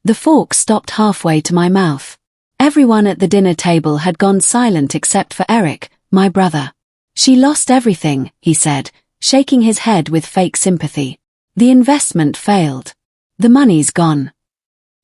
The fork stopped halfway to my mouth. Everyone at the dinner table had gone silent except for Eric, my brother. "She lost everything," he said, shaking his head with fake sympathy. "The investment failed. The money's gone."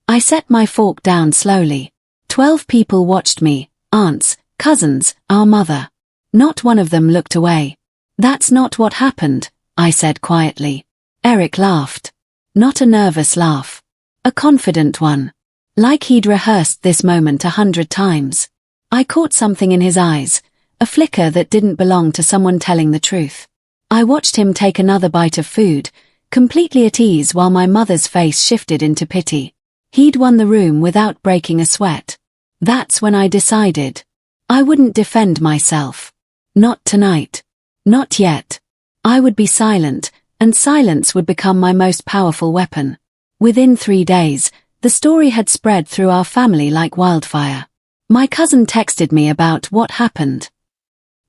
I set my fork down slowly. 12 people watched me, aunts, cousins, our mother. Not one of them looked away. "That's not what happened," I said quietly. Eric laughed. Not a nervous laugh. A confident one. Like he'd rehearsed this moment 100 times. I caught something in his eyes, a flicker that didn't belong to someone telling the truth. I watched him take another bite of food, completely at ease while my mother's face shifted into pity. He'd won the room without breaking a sweat. That's when I decided. I wouldn't defend myself. Not tonight. Not yet. I would be silent, and silence would become my most powerful weapon. Within 3 days, the story had spread through our family like wildfire. My cousin texted me about what happened.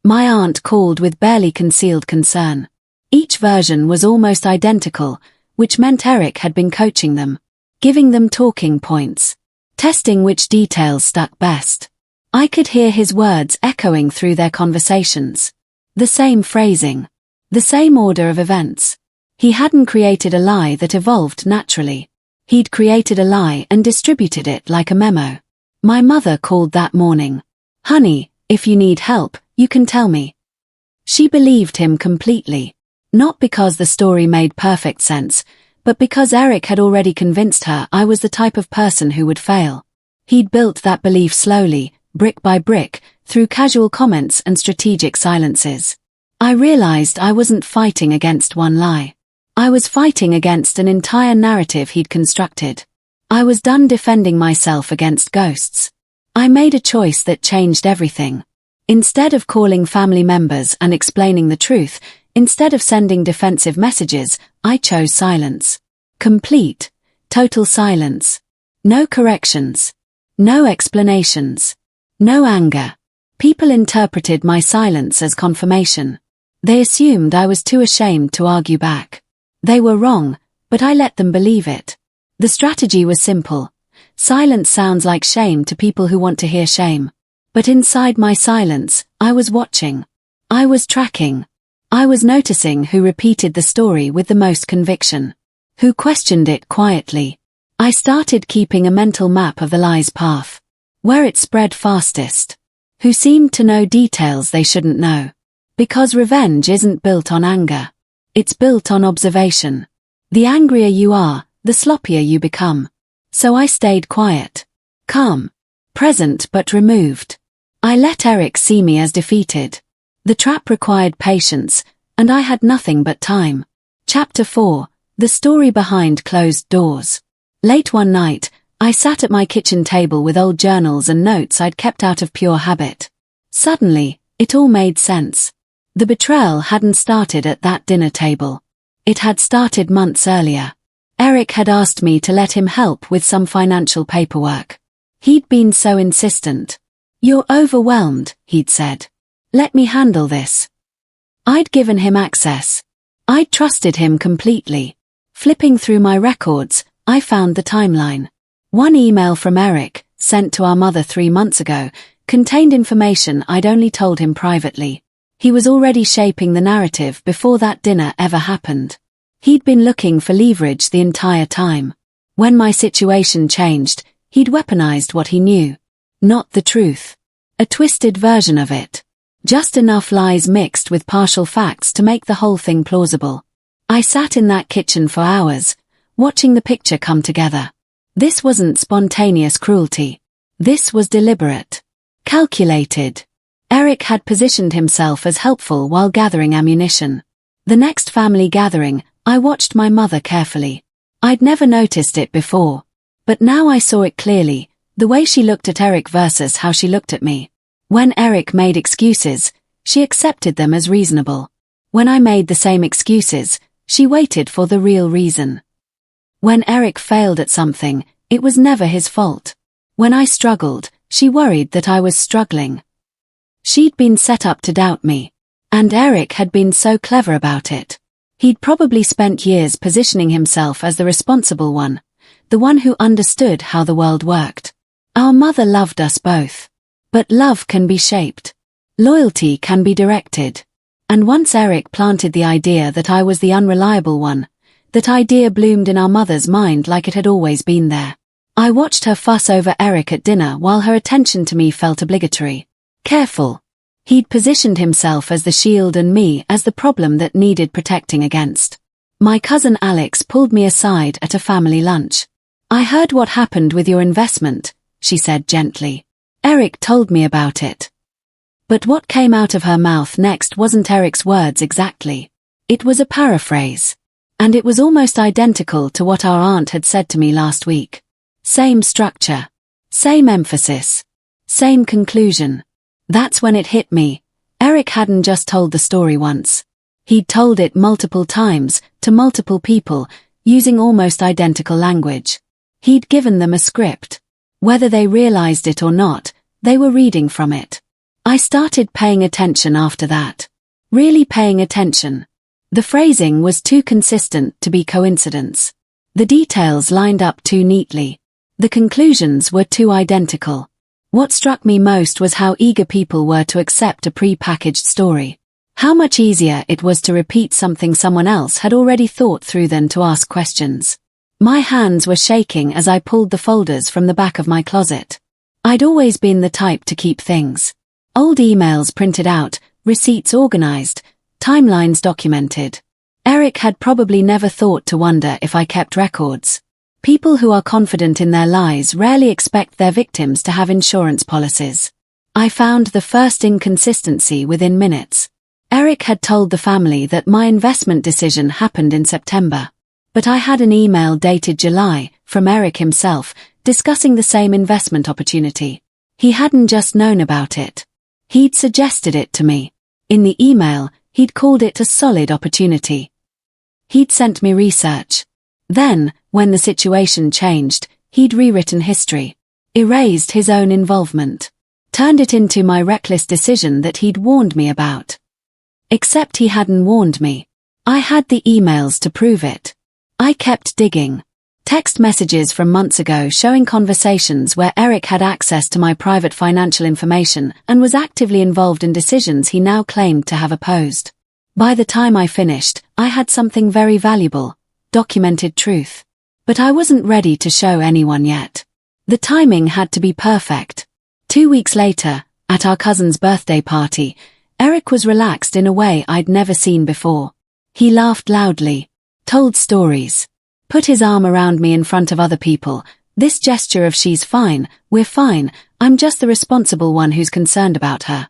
My aunt called with barely concealed concern. Each version was almost identical, which meant Eric had been coaching them, giving them talking points, testing which details stuck best. I could hear his words echoing through their conversations. The same phrasing. The same order of events. He hadn't created a lie that evolved naturally. He'd created a lie and distributed it like a memo. My mother called that morning. "Honey, if you need help, you can tell me." She believed him completely. Not because the story made perfect sense, but because Eric had already convinced her I was the type of person who would fail. He'd built that belief slowly, brick by brick, through casual comments and strategic silences. I realized I wasn't fighting against one lie. I was fighting against an entire narrative he'd constructed. I was done defending myself against ghosts. I made a choice that changed everything. Instead of calling family members and explaining the truth, instead of sending defensive messages, I chose silence. Complete, total silence. No corrections. No explanations. No anger. People interpreted my silence as confirmation. They assumed I was too ashamed to argue back. They were wrong, but I let them believe it. The strategy was simple. Silence sounds like shame to people who want to hear shame. But inside my silence, I was watching. I was tracking. I was noticing who repeated the story with the most conviction. Who questioned it quietly. I started keeping a mental map of the lie's path. Where it spread fastest. Who seemed to know details they shouldn't know. Because revenge isn't built on anger. It's built on observation. The angrier you are, the sloppier you become. So I stayed quiet. Calm. Present but removed. I let Eric see me as defeated. The trap required patience, and I had nothing but time. Chapter 4. The story behind closed doors. Late one night, I sat at my kitchen table with old journals and notes I'd kept out of pure habit. Suddenly, it all made sense. The betrayal hadn't started at that dinner table. It had started months earlier. Eric had asked me to let him help with some financial paperwork. He'd been so insistent. "You're overwhelmed," he'd said. "Let me handle this." I'd given him access. I'd trusted him completely. Flipping through my records, I found the timeline. One email from Eric, sent to our mother 3 months ago, contained information I'd only told him privately. He was already shaping the narrative before that dinner ever happened. He'd been looking for leverage the entire time. When my situation changed, he'd weaponized what he knew. Not the truth. A twisted version of it. Just enough lies mixed with partial facts to make the whole thing plausible. I sat in that kitchen for hours, watching the picture come together. This wasn't spontaneous cruelty. This was deliberate. Calculated. Eric had positioned himself as helpful while gathering ammunition. The next family gathering, I watched my mother carefully. I'd never noticed it before. But now I saw it clearly, the way she looked at Eric versus how she looked at me. When Eric made excuses, she accepted them as reasonable. When I made the same excuses, she waited for the real reason. When Eric failed at something, it was never his fault. When I struggled, she worried that I was struggling. She'd been set up to doubt me. And Eric had been so clever about it. He'd probably spent years positioning himself as the responsible one, the one who understood how the world worked. Our mother loved us both. But love can be shaped. Loyalty can be directed. And once Eric planted the idea that I was the unreliable one, that idea bloomed in our mother's mind like it had always been there. I watched her fuss over Eric at dinner while her attention to me felt obligatory. Careful. He'd positioned himself as the shield and me as the problem that needed protecting against. My cousin Alex pulled me aside at a family lunch. "I heard what happened with your investment," she said gently. "Eric told me about it." But what came out of her mouth next wasn't Eric's words exactly. It was a paraphrase. And it was almost identical to what our aunt had said to me last week. Same structure. Same emphasis. Same conclusion. That's when it hit me. Eric hadn't just told the story once. He'd told it multiple times, to multiple people, using almost identical language. He'd given them a script. Whether they realized it or not, they were reading from it. I started paying attention after that. Really paying attention. The phrasing was too consistent to be coincidence. The details lined up too neatly. The conclusions were too identical. What struck me most was how eager people were to accept a pre-packaged story. How much easier it was to repeat something someone else had already thought through than to ask questions. My hands were shaking as I pulled the folders from the back of my closet. I'd always been the type to keep things. Old emails printed out, receipts organized, timelines documented. Eric had probably never thought to wonder if I kept records. People who are confident in their lies rarely expect their victims to have insurance policies. I found the first inconsistency within minutes. Eric had told the family that my investment decision happened in September. But I had an email dated July, from Eric himself, discussing the same investment opportunity. He hadn't just known about it. He'd suggested it to me. In the email, he'd called it a solid opportunity. He'd sent me research. Then, when the situation changed, he'd rewritten history. Erased his own involvement. Turned it into my reckless decision that he'd warned me about. Except he hadn't warned me. I had the emails to prove it. I kept digging. Text messages from months ago showing conversations where Eric had access to my private financial information and was actively involved in decisions he now claimed to have opposed. By the time I finished, I had something very valuable. Documented truth. But I wasn't ready to show anyone yet. The timing had to be perfect. 2 weeks later, at our cousin's birthday party, Eric was relaxed in a way I'd never seen before. He laughed loudly, told stories, put his arm around me in front of other people, this gesture of "she's fine, we're fine, I'm just the responsible one who's concerned about her."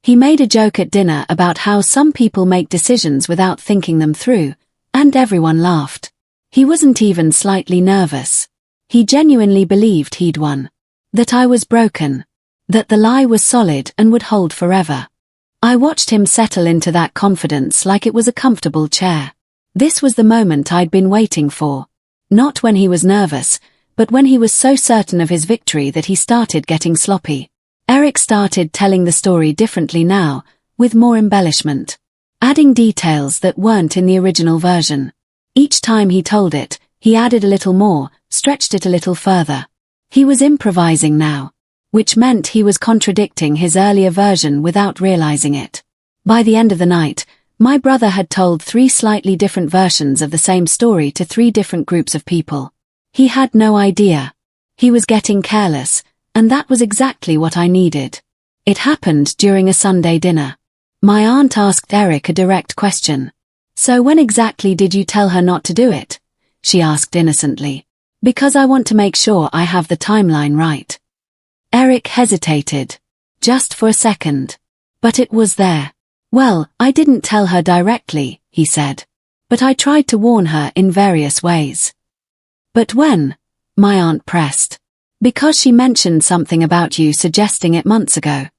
He made a joke at dinner about how some people make decisions without thinking them through, and everyone laughed. He wasn't even slightly nervous. He genuinely believed he'd won. That I was broken. That the lie was solid and would hold forever. I watched him settle into that confidence like it was a comfortable chair. This was the moment I'd been waiting for. Not when he was nervous, but when he was so certain of his victory that he started getting sloppy. Eric started telling the story differently now, with more embellishment. Adding details that weren't in the original version. Each time he told it, he added a little more, stretched it a little further. He was improvising now. Which meant he was contradicting his earlier version without realizing it. By the end of the night, my brother had told 3 slightly different versions of the same story to 3 different groups of people. He had no idea. He was getting careless, and that was exactly what I needed. It happened during a Sunday dinner. My aunt asked Eric a direct question. "So when exactly did you tell her not to do it?" she asked innocently. "Because I want to make sure I have the timeline right." Eric hesitated. Just for a second. But it was there. "Well, I didn't tell her directly," he said. "But I tried to warn her in various ways." "But when?" my aunt pressed. "Because she mentioned something about you suggesting it months ago."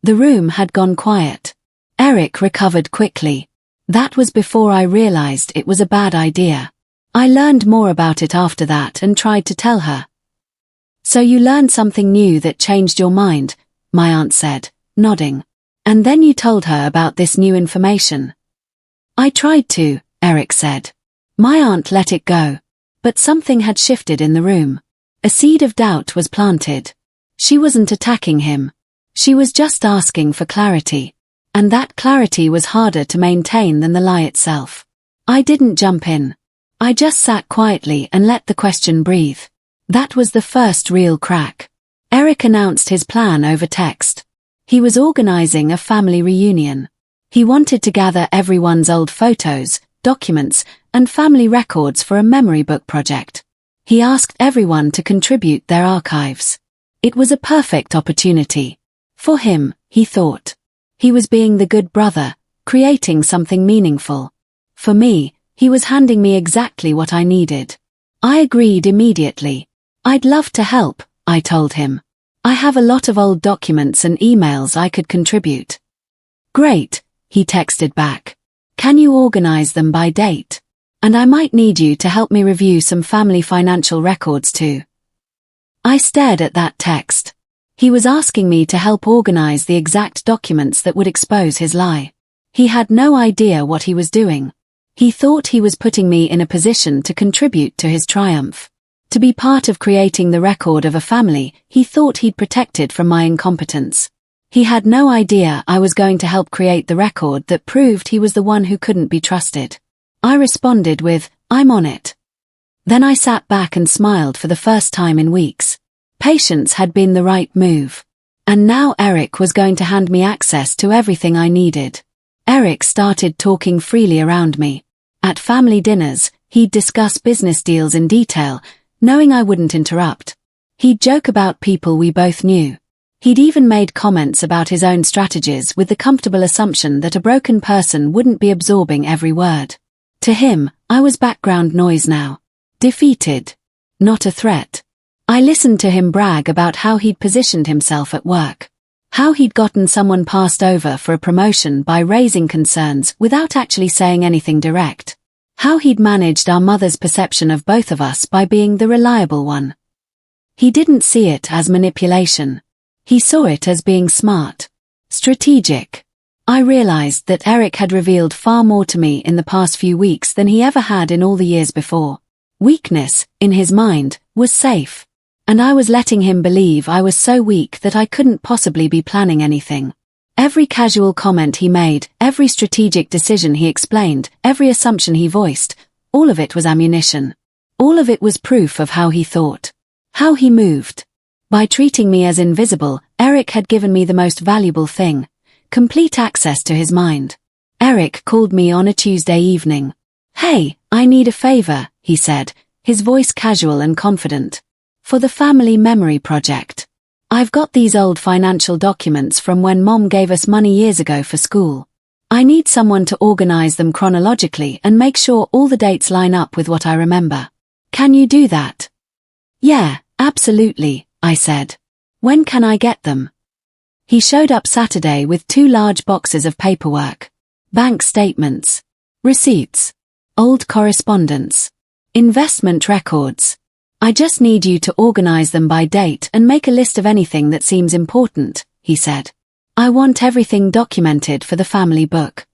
The room had gone quiet. Eric recovered quickly. That was before I realized it was a bad idea. I learned more about it after that and tried to tell her. "So you learned something new that changed your mind," my aunt said, nodding. "And then you told her about this new information." "I tried to," Eric said. My aunt let it go. But something had shifted in the room. A seed of doubt was planted. She wasn't attacking him. She was just asking for clarity. And that clarity was harder to maintain than the lie itself. I didn't jump in. I just sat quietly and let the question breathe. That was the first real crack. Eric announced his plan over text. He was organizing a family reunion. He wanted to gather everyone's old photos, documents, and family records for a memory book project. He asked everyone to contribute their archives. It was a perfect opportunity. For him, he thought. He was being the good brother, creating something meaningful. For me, he was handing me exactly what I needed. I agreed immediately. I'd love to help, I told him. I have a lot of old documents and emails I could contribute. Great, he texted back. Can you organize them by date? And I might need you to help me review some family financial records too. I stared at that text. He was asking me to help organize the exact documents that would expose his lie. He had no idea what he was doing. He thought he was putting me in a position to contribute to his triumph. To be part of creating the record of a family he thought he'd protected from my incompetence. He had no idea I was going to help create the record that proved he was the one who couldn't be trusted. I responded with, I'm on it. Then I sat back and smiled for the first time in weeks. Patience had been the right move. And now Eric was going to hand me access to everything I needed. Eric started talking freely around me. At family dinners, he'd discuss business deals in detail, knowing I wouldn't interrupt. He'd joke about people we both knew. He'd even made comments about his own strategies with the comfortable assumption that a broken person wouldn't be absorbing every word. To him, I was background noise now. Defeated. Not a threat. I listened to him brag about how he'd positioned himself at work. How he'd gotten someone passed over for a promotion by raising concerns without actually saying anything direct. How he'd managed our mother's perception of both of us by being the reliable one. He didn't see it as manipulation. He saw it as being smart. Strategic. I realized that Eric had revealed far more to me in the past few weeks than he ever had in all the years before. Weakness, in his mind, was safe. And I was letting him believe I was so weak that I couldn't possibly be planning anything. Every casual comment he made, every strategic decision he explained, every assumption he voiced, all of it was ammunition. All of it was proof of how he thought. How he moved. By treating me as invisible, Eric had given me the most valuable thing. Complete access to his mind. Eric called me on a Tuesday evening. Hey, I need a favor, he said, his voice casual and confident. For the family memory project. I've got these old financial documents from when Mom gave us money years ago for school. I need someone to organize them chronologically and make sure all the dates line up with what I remember. Can you do that? Yeah, absolutely, I said. When can I get them? He showed up Saturday with 2 large boxes of paperwork. Bank statements. Receipts. Old correspondence. Investment records. I just need you to organize them by date and make a list of anything that seems important, he said. I want everything documented for the family book.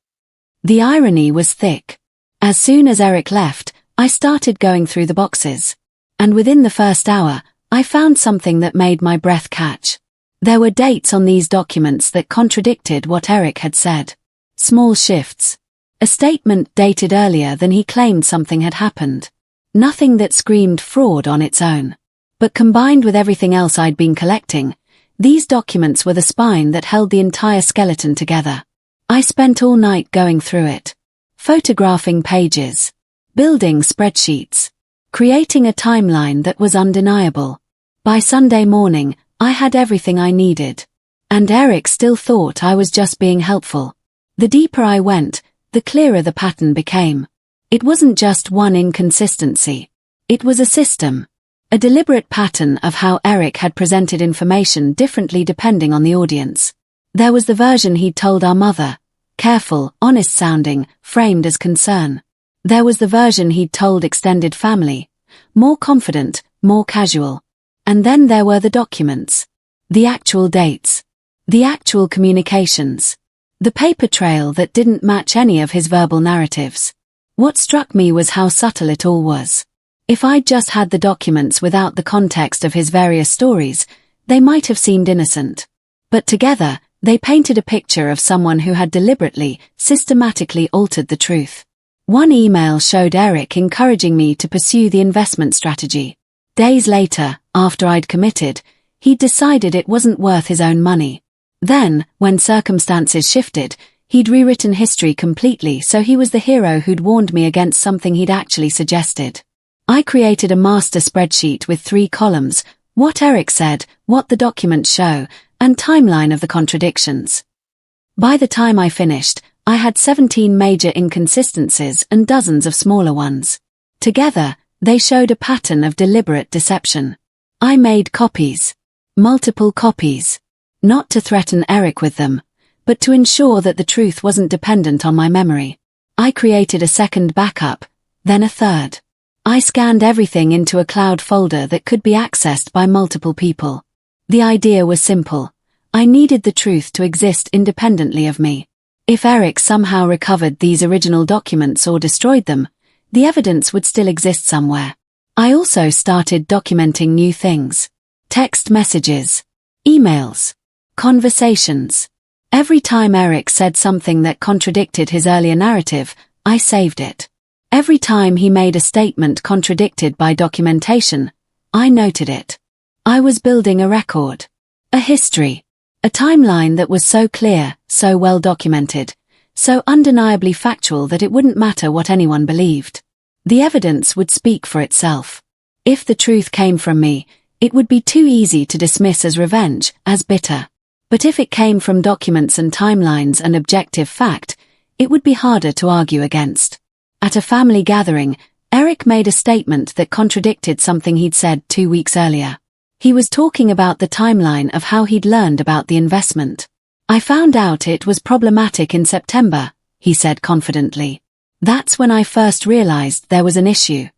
The irony was thick. As soon as Eric left, I started going through the boxes. And within the first hour, I found something that made my breath catch. There were dates on these documents that contradicted what Eric had said. Small shifts. A statement dated earlier than he claimed something had happened. Nothing that screamed fraud on its own. But combined with everything else I'd been collecting, these documents were the spine that held the entire skeleton together. I spent all night going through it. Photographing pages. Building spreadsheets. Creating a timeline that was undeniable. By Sunday morning, I had everything I needed. And Eric still thought I was just being helpful. The deeper I went, the clearer the pattern became. It wasn't just one inconsistency. It was a system. A deliberate pattern of how Eric had presented information differently depending on the audience. There was the version he'd told our mother. Careful, honest-sounding, framed as concern. There was the version he'd told extended family. More confident, more casual. And then there were the documents. The actual dates. The actual communications. The paper trail that didn't match any of his verbal narratives. What struck me was how subtle it all was. If I'd just had the documents without the context of his various stories, they might have seemed innocent. But together, they painted a picture of someone who had deliberately, systematically altered the truth. One email showed Eric encouraging me to pursue the investment strategy. Days later, after I'd committed, he'd decided it wasn't worth his own money. Then, when circumstances shifted, he'd rewritten history completely, so he was the hero who'd warned me against something he'd actually suggested. I created a master spreadsheet with 3 columns: what Eric said, what the documents show, and timeline of the contradictions. By the time I finished, I had 17 major inconsistencies and dozens of smaller ones. Together, they showed a pattern of deliberate deception. I made copies. Multiple copies. Not to threaten Eric with them, but to ensure that the truth wasn't dependent on my memory. I created a second backup, then a third. I scanned everything into a cloud folder that could be accessed by multiple people. The idea was simple. I needed the truth to exist independently of me. If Eric somehow recovered these original documents or destroyed them, the evidence would still exist somewhere. I also started documenting new things. Text messages, emails, conversations. Every time Eric said something that contradicted his earlier narrative, I saved it. Every time he made a statement contradicted by documentation, I noted it. I was building a record. A history. A timeline that was so clear, so well documented, so undeniably factual that it wouldn't matter what anyone believed. The evidence would speak for itself. If the truth came from me, it would be too easy to dismiss as revenge, as bitter. But if it came from documents and timelines and objective fact, it would be harder to argue against. At a family gathering, Eric made a statement that contradicted something he'd said 2 weeks earlier. He was talking about the timeline of how he'd learned about the investment. I found out it was problematic in September, he said confidently. That's when I first realized there was an issue.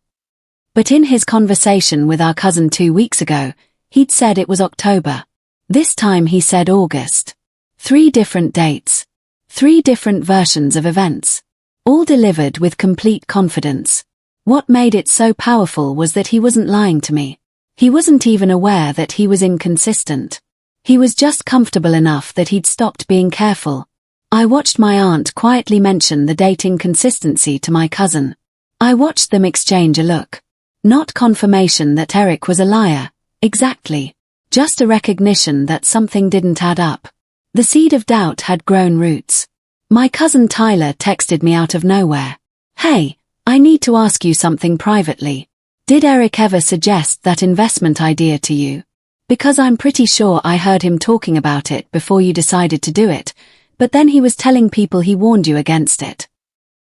But in his conversation with our cousin 2 weeks ago, he'd said it was October. This time he said August. 3 different dates. 3 different versions of events. All delivered with complete confidence. What made it so powerful was that he wasn't lying to me. He wasn't even aware that he was inconsistent. He was just comfortable enough that he'd stopped being careful. I watched my aunt quietly mention the date inconsistency to my cousin. I watched them exchange a look. Not confirmation that Eric was a liar, exactly. Just a recognition that something didn't add up. The seed of doubt had grown roots. My cousin Tyler texted me out of nowhere. "Hey, I need to ask you something privately. Did Eric ever suggest that investment idea to you? Because I'm pretty sure I heard him talking about it before you decided to do it, but then he was telling people he warned you against it."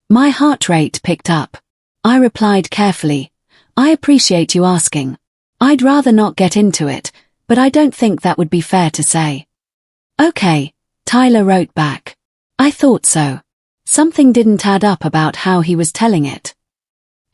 My heart rate picked up. I replied carefully, "I appreciate you asking. I'd rather not get into it, but I don't think that would be fair to say." "Okay," Tyler wrote back. "I thought so. Something didn't add up about how he was telling it."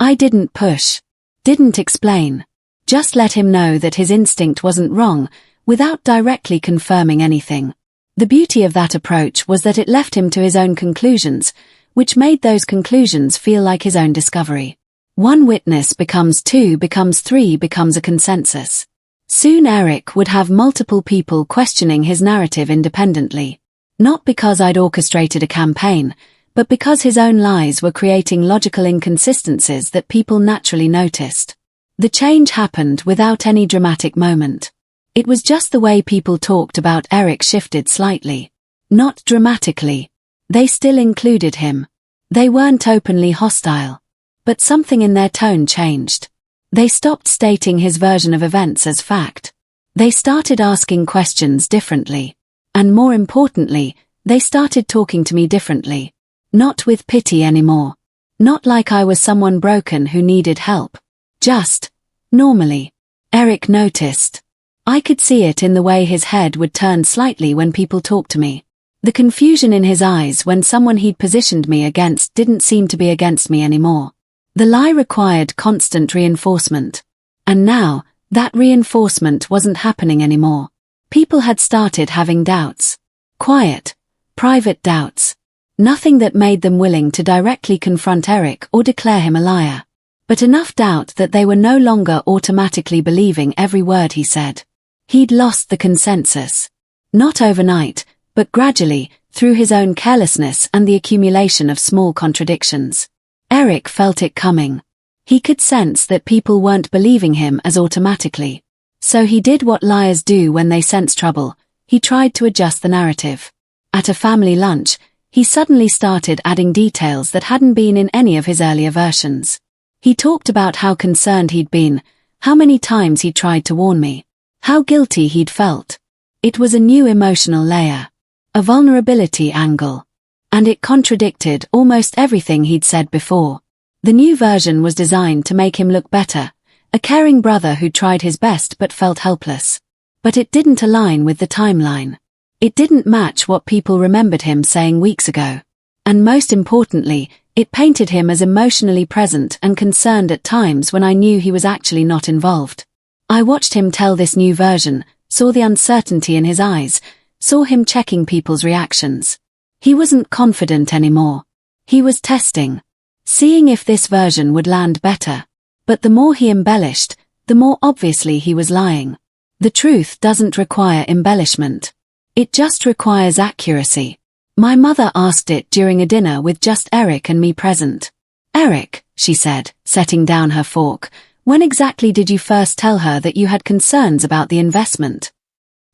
I didn't push. Didn't explain. Just let him know that his instinct wasn't wrong, without directly confirming anything. The beauty of that approach was that it left him to his own conclusions, which made those conclusions feel like his own discovery. One witness becomes 2, becomes 3, becomes a consensus. Soon Eric would have multiple people questioning his narrative independently. Not because I'd orchestrated a campaign, but because his own lies were creating logical inconsistencies that people naturally noticed. The change happened without any dramatic moment. It was just the way people talked about Eric shifted slightly. Not dramatically. They still included him. They weren't openly hostile. But something in their tone changed. They stopped stating his version of events as fact. They started asking questions differently. And more importantly, they started talking to me differently. Not with pity anymore. Not like I was someone broken who needed help. Just, normally. Eric noticed. I could see it in the way his head would turn slightly when people talked to me. The confusion in his eyes when someone he'd positioned me against didn't seem to be against me anymore. The lie required constant reinforcement. And now, that reinforcement wasn't happening anymore. People had started having doubts. Quiet, private doubts. Nothing that made them willing to directly confront Eric or declare him a liar. but enough doubt that they were no longer automatically believing every word he said. He'd lost the consensus. Not overnight, but gradually, through his own carelessness and the accumulation of small contradictions. Eric felt it coming. He could sense that people weren't believing him as automatically. So he did what liars do when they sense trouble. He tried to adjust the narrative. At a family lunch, he suddenly started adding details that hadn't been in any of his earlier versions. He talked about how concerned he'd been, how many times he'd tried to warn me, how guilty he'd felt. It was a new emotional layer, a vulnerability angle. And it contradicted almost everything he'd said before. The new version was designed to make him look better, a caring brother who tried his best but felt helpless. But it didn't align with the timeline. It didn't match what people remembered him saying weeks ago. And most importantly, it painted him as emotionally present and concerned at times when I knew he was actually not involved. I watched him tell this new version, saw the uncertainty in his eyes, saw him checking people's reactions. He wasn't confident anymore. He was testing, seeing if this version would land better. But the more he embellished, the more obviously he was lying. The truth doesn't require embellishment. It just requires accuracy. My mother asked it during a dinner with just Eric and me present. "Eric," she said, setting down her fork, "when exactly did you first tell her that you had concerns about the investment?"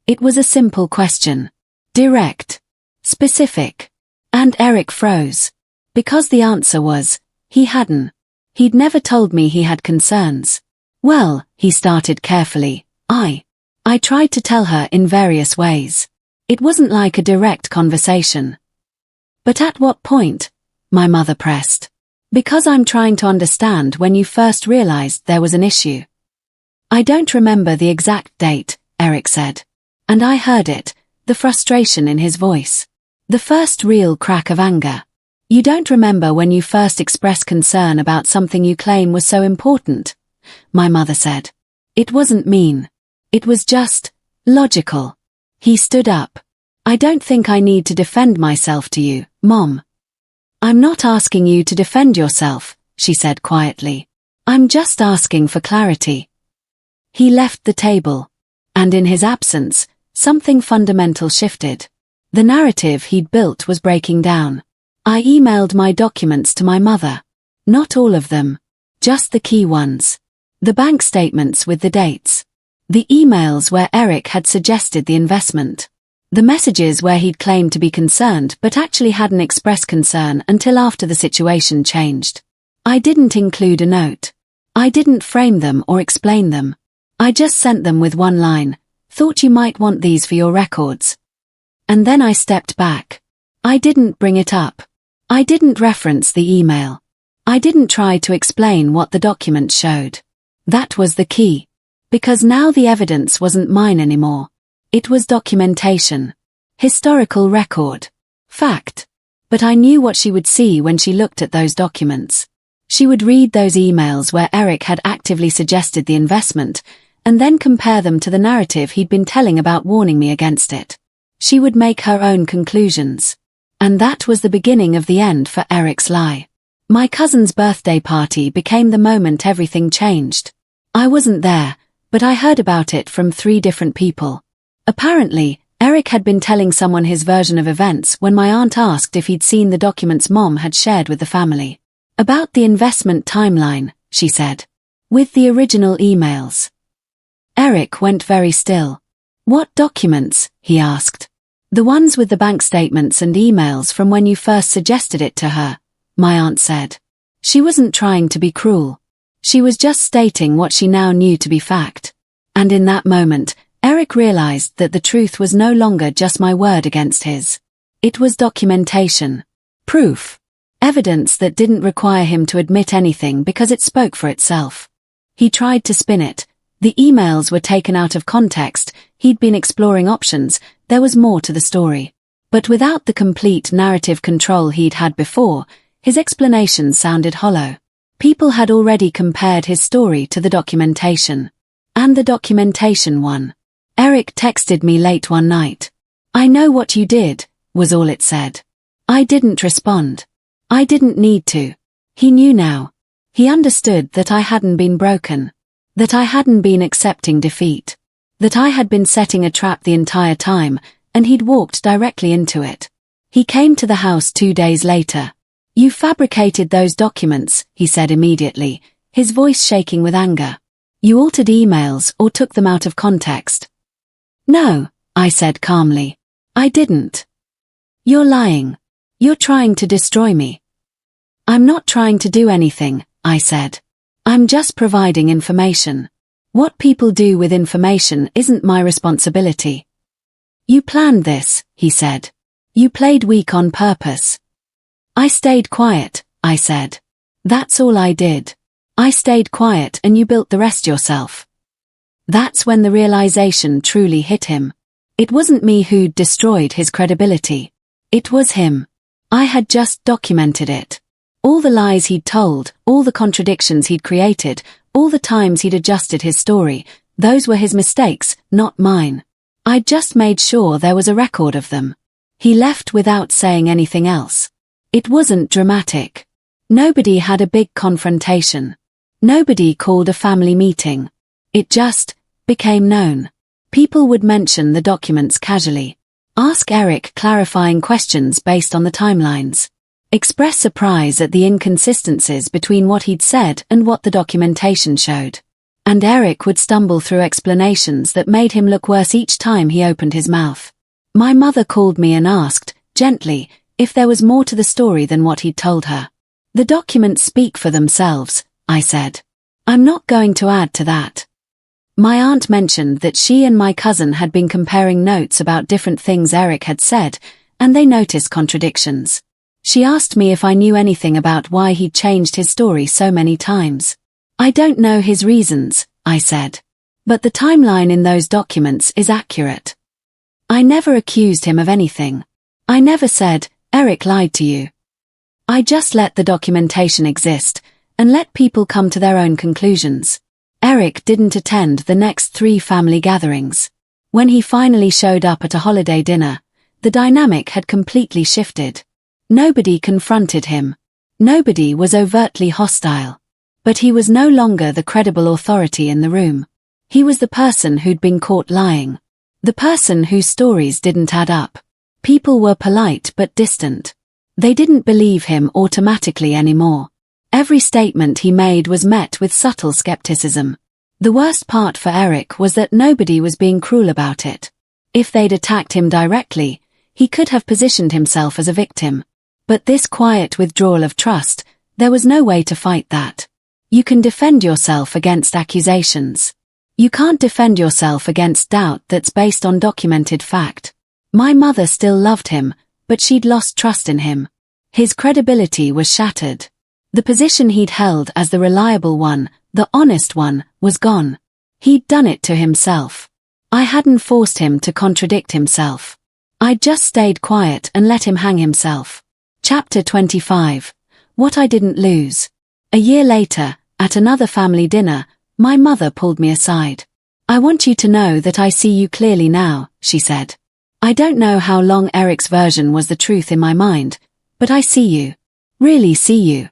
It was a simple question. Direct. Specific. And Eric froze. Because the answer was, he hadn't. He'd never told me he had concerns. "Well," he started carefully, I tried to tell her in various ways. It wasn't like a direct conversation." "But at what point?" my mother pressed. "Because I'm trying to understand when you first realized there was an issue." "I don't remember the exact date," Eric said. And I heard it, the frustration in his voice. The first real crack of anger. "You don't remember when you first expressed concern about something you claim was so important," my mother said. It wasn't mean. It was just logical. He stood up. "I don't think I need to defend myself to you, Mom." "I'm not asking you to defend yourself," she said quietly. "I'm just asking for clarity." He left the table. And in his absence, something fundamental shifted. The narrative he'd built was breaking down. I emailed my documents to my mother. Not all of them. Just the key ones. The bank statements with the dates. The emails where Eric had suggested the investment. The messages where he'd claimed to be concerned but actually hadn't expressed concern until after the situation changed. I didn't include a note. I didn't frame them or explain them. I just sent them with one line. "Thought you might want these for your records." And then I stepped back. I didn't bring it up. I didn't reference the email. I didn't try to explain what the document showed. That was the key. Because now the evidence wasn't mine anymore. It was documentation. Historical record. Fact. But I knew what she would see when she looked at those documents. She would read those emails where Eric had actively suggested the investment, and then compare them to the narrative he'd been telling about warning me against it. She would make her own conclusions. And that was the beginning of the end for Eric's lie. My cousin's birthday party became the moment everything changed. I wasn't there, but I heard about it from 3 different people. Apparently, Eric had been telling someone his version of events when my aunt asked if he'd seen the documents Mom had shared with the family. About the investment timeline, she said. With the original emails. Eric went very still. "What documents?" he asked. "The ones with the bank statements and emails from when you first suggested it to her," my aunt said. She wasn't trying to be cruel. She was just stating what she now knew to be fact. And in that moment, Eric realized that the truth was no longer just my word against his. It was documentation. Proof. Evidence that didn't require him to admit anything because it spoke for itself. He tried to spin it. The emails were taken out of context, he'd been exploring options, there was more to the story. But without the complete narrative control he'd had before, his explanations sounded hollow. People had already compared his story to the documentation. And the documentation won. Eric texted me late one night. "I know what you did," was all it said. I didn't respond. I didn't need to. He knew now. He understood that I hadn't been broken. That I hadn't been accepting defeat. That I had been setting a trap the entire time, and he'd walked directly into it. He came to the house 2 days later. "You fabricated those documents," he said immediately, his voice shaking with anger. "You altered emails or took them out of context." "No," I said calmly. "I didn't." "You're lying. You're trying to destroy me." "I'm not trying to do anything," I said. "I'm just providing information. What people do with information isn't my responsibility." "You planned this," he said. "You played weak on purpose." "I stayed quiet," I said. "That's all I did. I stayed quiet and you built the rest yourself." That's when the realization truly hit him. It wasn't me who'd destroyed his credibility. It was him. I had just documented it. All the lies he'd told, all the contradictions he'd created, all the times he'd adjusted his story, those were his mistakes, not mine. I'd just made sure there was a record of them. He left without saying anything else. It wasn't dramatic. Nobody had a big confrontation. Nobody called a family meeting. It just became known. People would mention the documents casually. Ask Eric clarifying questions based on the timelines. Express surprise at the inconsistencies between what he'd said and what the documentation showed. And Eric would stumble through explanations that made him look worse each time he opened his mouth. My mother called me and asked, gently, if there was more to the story than what he'd told her. "The documents speak for themselves," I said. "I'm not going to add to that." My aunt mentioned that she and my cousin had been comparing notes about different things Eric had said, and they noticed contradictions. She asked me if I knew anything about why he'd changed his story so many times. "I don't know his reasons," I said. "But the timeline in those documents is accurate." I never accused him of anything. I never said, "Eric lied to you." I just let the documentation exist, and let people come to their own conclusions. Eric didn't attend the next 3 family gatherings. When he finally showed up at a holiday dinner, the dynamic had completely shifted. Nobody confronted him. Nobody was overtly hostile. But he was no longer the credible authority in the room. He was the person who'd been caught lying. The person whose stories didn't add up. People were polite but distant. They didn't believe him automatically anymore. Every statement he made was met with subtle skepticism. The worst part for Eric was that nobody was being cruel about it. If they'd attacked him directly, he could have positioned himself as a victim. But this quiet withdrawal of trust, there was no way to fight that. You can defend yourself against accusations. You can't defend yourself against doubt that's based on documented fact. My mother still loved him, but she'd lost trust in him. His credibility was shattered. The position he'd held as the reliable one, the honest one, was gone. He'd done it to himself. I hadn't forced him to contradict himself. I'd just stayed quiet and let him hang himself. Chapter 25. What I Didn't Lose. A year later, at another family dinner, my mother pulled me aside. "I want you to know that I see you clearly now," she said. "I don't know how long Eric's version was the truth in my mind, but I see you. Really see you."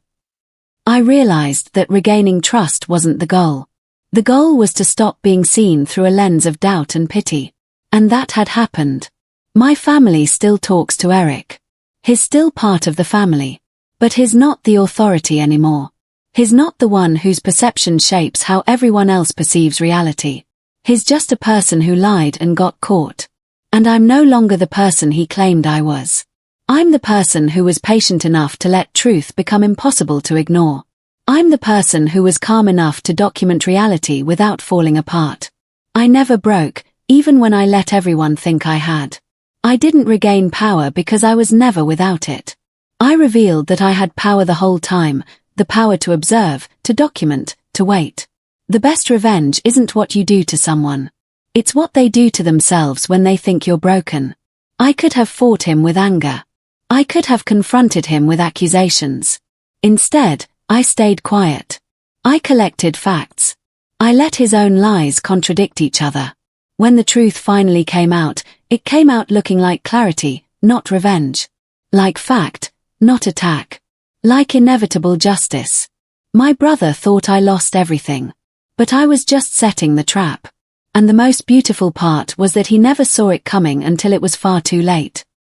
I realized that regaining trust wasn't the goal. The goal was to stop being seen through a lens of doubt and pity. And that had happened. My family still talks to Eric. He's still part of the family. But he's not the authority anymore. He's not the one whose perception shapes how everyone else perceives reality. He's just a person who lied and got caught. And I'm no longer the person he claimed I was. I'm the person who was patient enough to let truth become impossible to ignore. I'm the person who was calm enough to document reality without falling apart. I never broke, even when I let everyone think I had. I didn't regain power because I was never without it. I revealed that I had power the whole time, the power to observe, to document, to wait. The best revenge isn't what you do to someone. It's what they do to themselves when they think you're broken. I could have fought him with anger. I could have confronted him with accusations. Instead, I stayed quiet. I collected facts. I let his own lies contradict each other. When the truth finally came out, it came out looking like clarity, not revenge. Like fact, not attack. Like inevitable justice. My brother thought I lost everything. But I was just setting the trap. And the most beautiful part was that he never saw it coming until it was far too late.